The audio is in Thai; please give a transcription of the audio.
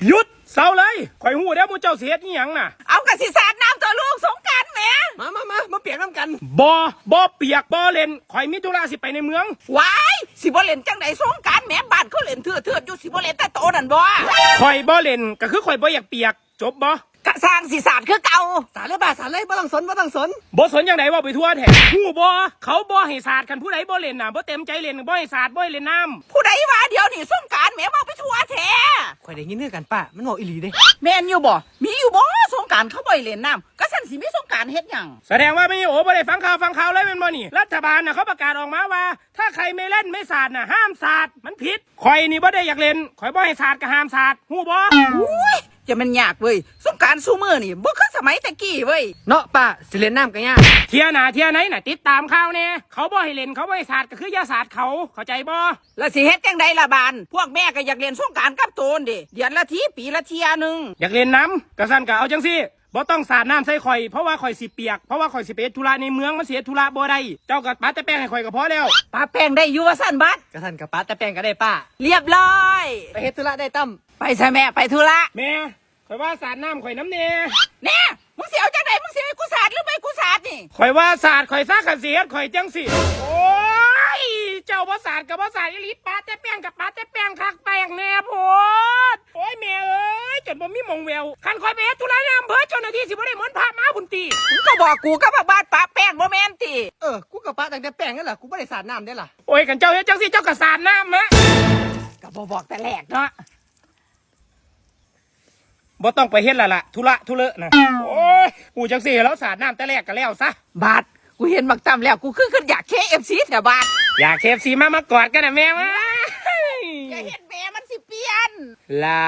หยุดเศร้าเลยข่อยหูเด้อมูเจ้าเสียดนี่หยังน่ะเอากระสิสาดน้ำตัวลูกสงกรานต์แหมมาเปลี่ยนน้ำกันบ่เปียกบ่เล่นข่อยมีธุระสิไปในเมืองว้ายสิบ่เล่นจังไดสงกรานต์แหมบ้านเขาเล่นเถื่ออยู่สิบ่เล่นแต่โตนั่นบ่ข่อยบ่เล่นก็คือข่อยบ่อยากเปียกจบบ่กะสร้างสิสาดคือเก่าสาดเลยบ้าสาดเลยบ่ต้องสนบ่สนจังได๋ว่าไปทั่วแท้ฮู้บ่เขาบ่ให้สาดกันผู้ใดบ่เล่นน่ะบ่เต็มใจเล่นบ่ให้สาดบ่ให้เล่นน้ำผู้ใดว่าเดี๋ยวนี้สงกรานต์แหมเว้าไปทั่วแท้ข่อยได้ยินเรื่องกันป้ามันบอกอีหลีเด้แม่นอยู่บ่มีอยู่บ่สงกรานต์เขาบ่ให้เล่นน้ำก็สั่นสิมีสงกรานต์เฮ็ดหยังแสดงว่าไม่โอ้บ่ได้ฟังข่าวเลยแม่นบ่นี่รัฐบาลน่ะเขาประกาศออกมาว่าถ้าใครไม่เล่นไม่สาดน่ะห้ามสาดมันผิดข่อยนี่บ่ได้อยากเล่นข่อยบ่ให้สาดก็ห้ามสาดฮู้บ่อุ้ยจะมันยากเว้ยสงกรานต์ซุมื้อนี่บ่คือสมัยตะกี้เว้ยเนาะป้าสิเล่นน้ำกันยากเที่ยหน้าเที่ยไหนน่ะติดตามข่าวแน่เขาบ่ให้เล่นเขาบ่ให้สาดก็คืออย่าสาดเขาเข้าใจบ่แล้วสิเฮ็ดจังไดล่ะบานพวกแม่ก็อยากเล่นสงกรานต์กับโตนดิเดือนละทีปีละเที่ยนึงอยากเล่นน้ำก็สั่นก็เอาจังซี่บ่ต้องสาดน้ำใส่ข่อยเพราะว่าข่อยสิเปียกเพราะว่าข่อยสิไปธุระในเมืองมันเสียธุระบ่ได้เจ้าก็ปาแต่แป้งให้ข่อยก็พอแล้วปาแป้งได้อยู่ว่าสั่นบัดกระทันกับป้าแต่แป้งก็ได้ป้าเรียบร้อยไปเฮ็ดธุระได้ตั้มไปซะแม่ไปธุระแม่ข่อยว่าสาดน้ำข่อยน้ำเน่แน่มึงสิเอาจังไดมึงสิให้กูสาดหรือไม่กูสาดนี่ข่อยว่าสาดข่อยซักขันเสียข่อยจังสิโอ้ยเจ้าบ่สาดกับบ่สาดอีหลีปาแต่แป้งกับปาแต่แป้งคักแป้งแน่โพดโอ้ยแม่เอ้ยจนบ่มีมองแววคันข่อยไปเฮ็ดธุระในอำเภอเจ้าหน้าที่สิบ่ได้เหมือนพามาบุญตีมึงก็บอกกูกับบ้านปาแป้งบ่แม่นติกูกับป้าตั้งแต่แป้งนั่นแหละกูไม่ได้สาดน้ำได้ล่ะโอ้ยกันเจ้าเฮ็ดจังสิเจ้าก็สาดน้ำมะก็บ่บอกแต่แรกเนาะบ่ต้องไปเฮ็ดละล่ะธุระทุเลอะนะโอ้ยกูจังสิแล้วสาดน้ำแต่แรกก็แล้วซะบาดกูเห็นบักตำแล้วกูขึ้นอยาก KFC แถวบาดอยาก KFC มากอดกันนะแม่วะอย่าเห็นแม่มันสิเปลี่ยนลา